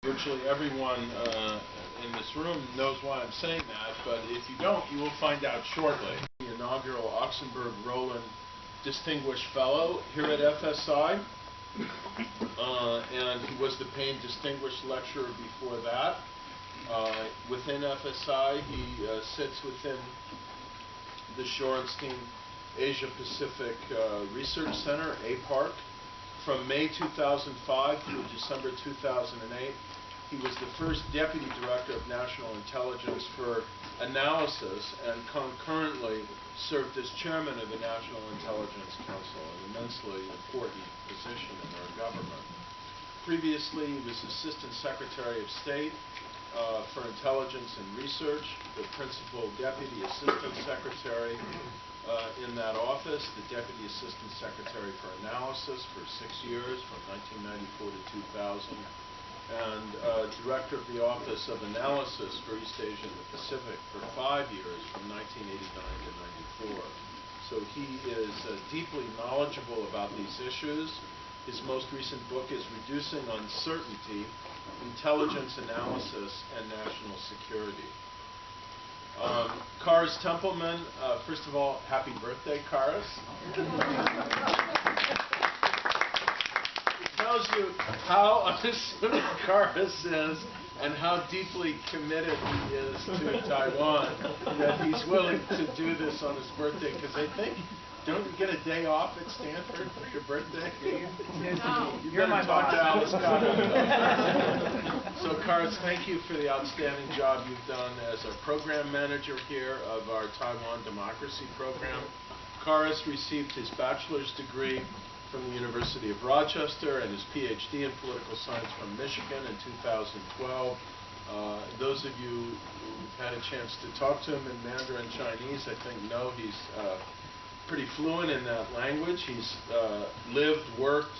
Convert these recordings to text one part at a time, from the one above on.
Virtually everyone in this room knows why I'm saying that, but if you don't, you will find out shortly. The inaugural Oksenberg-Rohlen Distinguished Fellow here at FSI, and he was the Payne Distinguished Lecturer before that. Within FSI, he sits within the Shorenstein Asia Pacific Research Center, APARC. From May 2005 through December 2008, he was the first Deputy Director of National Intelligence for Analysis and concurrently served as Chairman of the National Intelligence Council, an immensely important position in our government. Previously, he was Assistant Secretary of State for Intelligence and Research, the Principal Deputy Assistant Secretary in that office, the Deputy Assistant Secretary for Analysis for 6 years, from 1994 to 2000, and Director of the Office of Analysis for East Asia and the Pacific for 5 years, from 1989 to 94. So he is deeply knowledgeable about these issues. His most recent book is Reducing Uncertainty, Intelligence Analysis and National Security. Karis Templeman, first of all, happy birthday, Karis. It tells you how unassuming Karis is and how deeply committed he is to Taiwan that he's willing to do this on his birthday, because I think, don't you get a day off at Stanford for your birthday? You better talk to Alice Scott. So, Karis, thank you for the outstanding job you've done as our program manager here of our Taiwan Democracy Program. Karis received his bachelor's degree from the University of Rochester and his PhD in political science from Michigan in 2012. Those of you who've had a chance to talk to him in Mandarin Chinese, I think know he's pretty fluent in that language. He's lived, worked,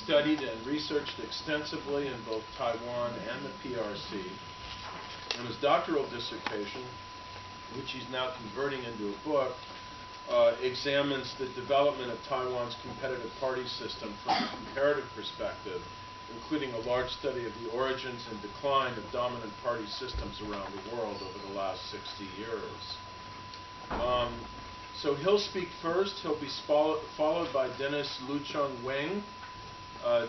studied, and researched extensively in both Taiwan and the PRC. And his doctoral dissertation, which he's now converting into a book, examines the development of Taiwan's competitive party system from a comparative perspective, including a large study of the origins and decline of dominant party systems around the world over the last 60 years. So he'll speak first. He'll be followed by Dennis Lucheng Weng.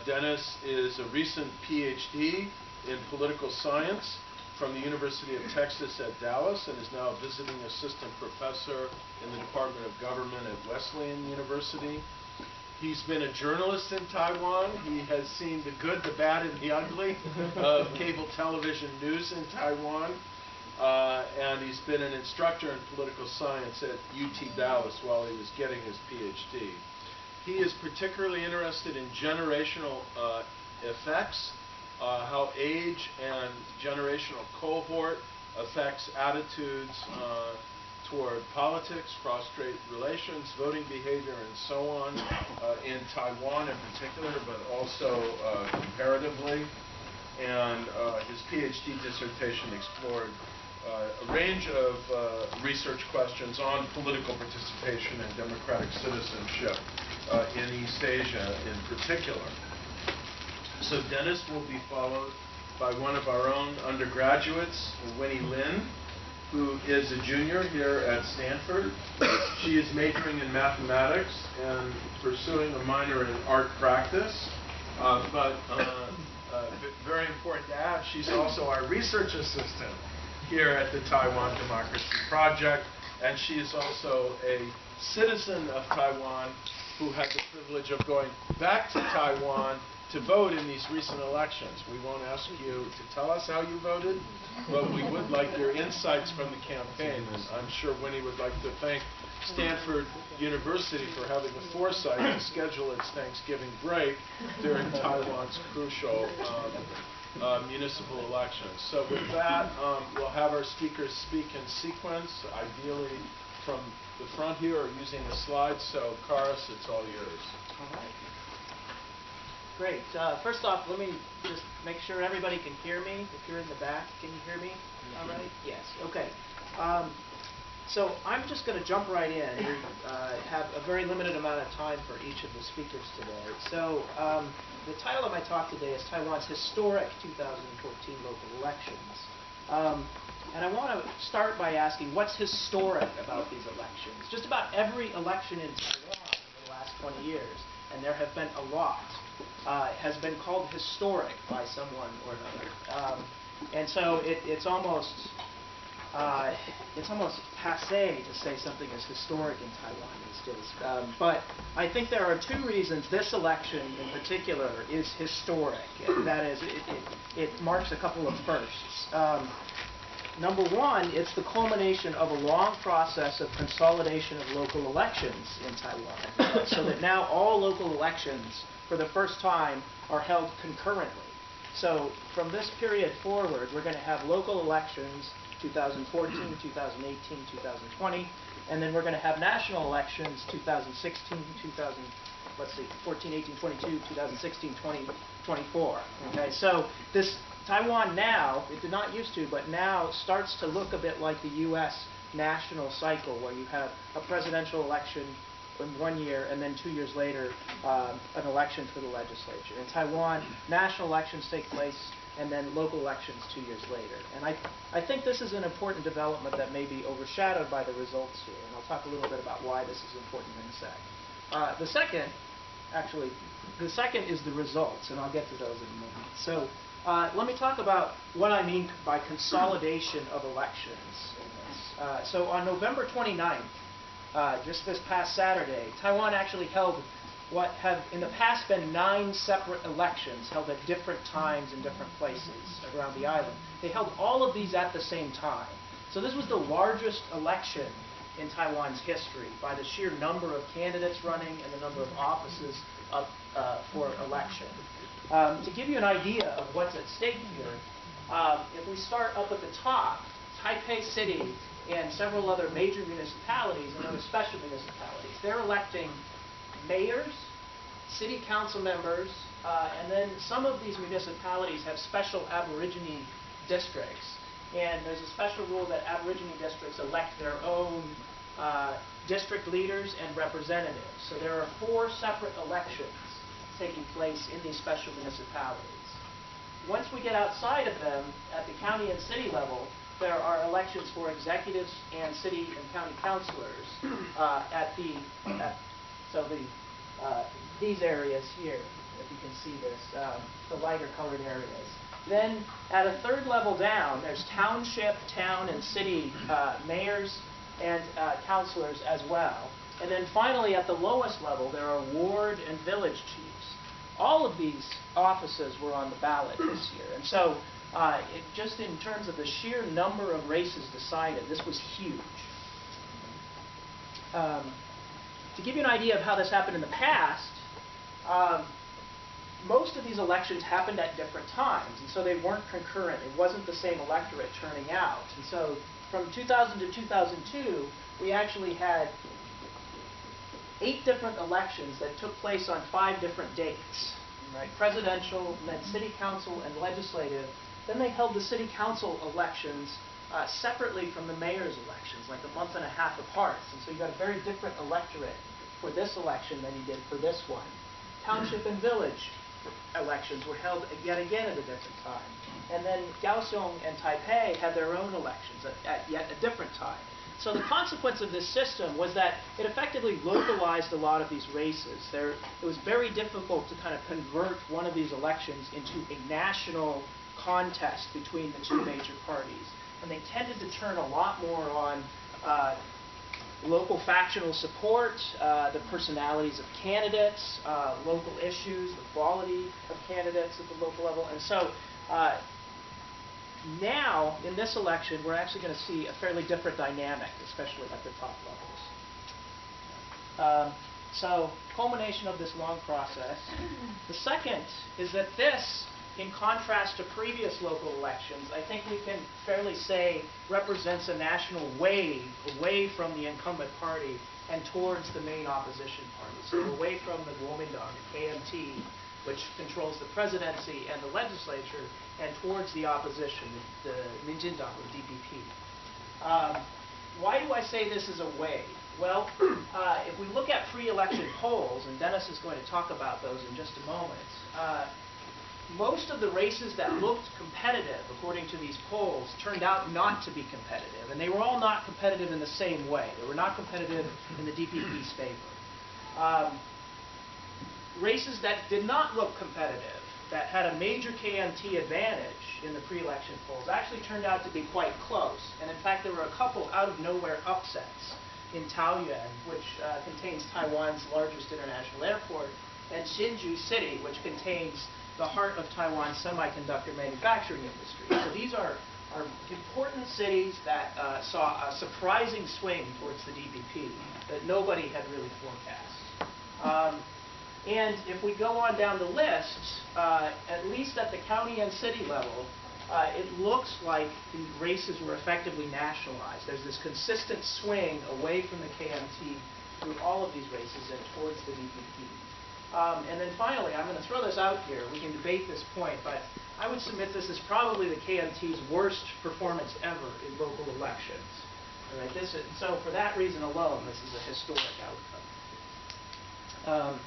Dennis is a recent PhD in political science from the University of Texas at Dallas and is now a visiting assistant professor in the Department of Government at Wesleyan University. He's been a journalist in Taiwan. He has seen the good, the bad, and the ugly of cable television news in Taiwan. And he's been an instructor in political science at UT Dallas while he was getting his PhD. He is particularly interested in generational effects, how age and generational cohort affects attitudes toward politics, cross-strait relations, voting behavior, and so on, in Taiwan in particular, but also comparatively. And his PhD dissertation explored a range of research questions on political participation and democratic citizenship in East Asia in particular. So Dennis will be followed by one of our own undergraduates, Winnie Lin, who is a junior here at Stanford. She is majoring in mathematics and pursuing a minor in art practice. But very important to add, she's also our research assistant here at the Taiwan Democracy Project, and she is also a citizen of Taiwan who had the privilege of going back to Taiwan to vote in these recent elections. We won't ask you to tell us how you voted, but we would like your insights from the campaign. And I'm sure Winnie would like to thank Stanford University for having the foresight to schedule its Thanksgiving break during Taiwan's crucial municipal elections. So with that, we'll have our speakers speak in sequence, ideally from the front here or using the slides. So Karis, it's all yours. All right. Great. First off, let me just make sure everybody can hear me. If you're in the back, can you hear me? All right? Yes. Okay. So I'm just going to jump right in. We have a very limited amount of time for each of the speakers today. So the title of my talk today is Taiwan's Historic 2014 Local Elections. And I want to start by asking, what's historic about these elections? Just about every election in Taiwan in the last 20 years, and there have been a lot, has been called historic by someone or another. And so it's almost passé to say something is historic in Taiwan these days. But I think there are two reasons this election in particular is historic. That is, it marks a couple of firsts. Number one, it's the culmination of a long process of consolidation of local elections in Taiwan, so that now all local elections, for the first time, are held concurrently. So from this period forward, we're going to have local elections 2014, 2018, 2020, and then we're going to have national elections 2016, 14, 18, 22, 2016, 20, 24. Okay, so this Taiwan now, it did not used to, but now starts to look a bit like the U.S. national cycle, where you have a presidential election in 1 year, and then 2 years later, an election for the legislature. In Taiwan, national elections take place, and then local elections 2 years later. And I think this is an important development that may be overshadowed by the results here, and I'll talk a little bit about why this is important in a sec. The second is the results, and I'll get to those in a moment. So let me talk about what I mean by consolidation of elections in this. So on November 29th, just this past Saturday, Taiwan actually held what have in the past been 9 separate elections held at different times in different places around the island. They held all of these at the same time. So this was the largest election in Taiwan's history by the sheer number of candidates running and the number of offices up for election. To give you an idea of what's at stake here, if we start up at the top, Taipei City and several other major municipalities and other special municipalities, they're electing mayors, city council members, and then some of these municipalities have special Aborigine districts. And there's a special rule that Aborigine districts elect their own district leaders and representatives. So there are 4 separate elections taking place in these special municipalities. Once we get outside of them, at the county and city level, there are elections for executives and city and county councilors these areas here, if you can see this, the lighter colored areas. Then at a third level down, there's township, town, and city mayors and councilors as well. And then finally, at the lowest level, there are ward and village chiefs. All of these offices were on the ballot this year. And so just in terms of the sheer number of races decided, this was huge. To give you an idea of how this happened in the past, most of these elections happened at different times, and so they weren't concurrent. It wasn't the same electorate turning out. And so from 2000 to 2002, we actually had 8 different elections that took place on 5 different dates, right? Presidential, then city council, and legislative. Then they held the city council elections separately from the mayor's elections, like a month and a half apart. And so you got a very different electorate for this election than you did for this one. Township and village elections were held yet again at a different time. And then Kaohsiung and Taipei had their own elections at yet a different time. So the consequence of this system was that it effectively localized a lot of these races. It was very difficult to kind of convert one of these elections into a national contest between the 2 major parties. And they tended to turn a lot more on local factional support, the personalities of candidates, local issues, the quality of candidates at the local level. And so now, in this election, we're actually going to see a fairly different dynamic, especially at the top levels. So, culmination of this long process. The second is that this, in contrast to previous local elections, I think we can fairly say represents a national wave away from the incumbent party and towards the main opposition party. So away from the Kuomintang, the KMT, which controls the presidency and the legislature, and towards the opposition, the Minjindang, or DPP. why do I say this is a wave? Well, if we look at pre-election polls, and Dennis is going to talk about those in just a moment, most of the races that looked competitive, according to these polls, turned out not to be competitive. And they were all not competitive in the same way. They were not competitive in the DPP's favor. Races that did not look competitive, that had a major KMT advantage in the pre-election polls, actually turned out to be quite close. And in fact, there were a couple out-of-nowhere upsets in Taoyuan, which contains Taiwan's largest international airport, and Hsinchu City, which contains the heart of Taiwan's semiconductor manufacturing industry. So these are important cities that saw a surprising swing towards the DPP that nobody had really forecast. And if we go on down the list, at least at the county and city level, it looks like the races were effectively nationalized. There's this consistent swing away from the KMT through all of these races and towards the DPP. And then finally, I'm going to throw this out here. We can debate this point, but I would submit this is probably the KMT's worst performance ever in local elections. All right, so for that reason alone, this is a historic outcome.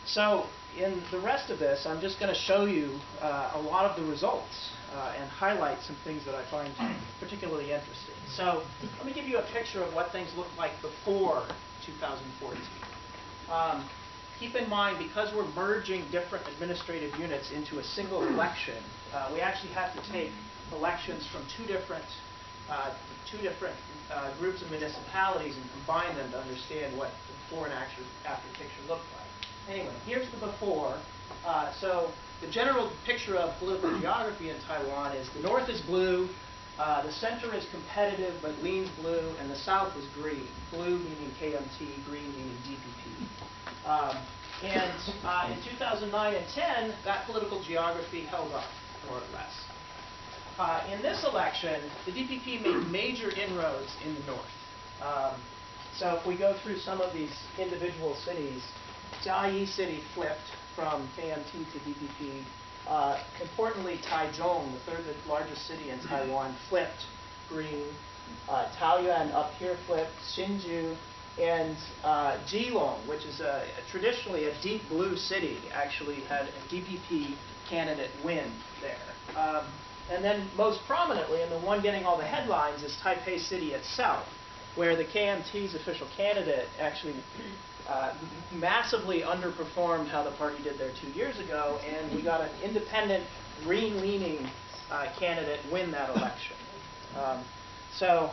So in the rest of this, I'm just going to show you a lot of the results and highlight some things that I find particularly interesting. So let me give you a picture of what things looked like before 2014. Keep in mind, because we're merging different administrative units into a single election, we actually have to take elections from two different groups of municipalities and combine them to understand what the before and after picture looked like. Anyway, here's the before. So the general picture of political geography in Taiwan is the north is blue, the center is competitive but leans blue, and the south is green. Blue meaning KMT, green meaning DPP. And in 2009 and 10, that political geography held up, more or less. In this election, the DPP made major inroads in the north. So if we go through some of these individual cities, Jiayi City flipped from KMT to DPP. Importantly, Taichung, the third largest city in Taiwan, flipped green. Taoyuan up here flipped. Hsinchu and Keelung, which is traditionally a deep blue city, actually had a DPP candidate win there. And then most prominently, and the one getting all the headlines, is Taipei City itself, where the KMT's official candidate actually massively underperformed how the party did there 2 years ago, and we got an independent, green-leaning candidate win that election. So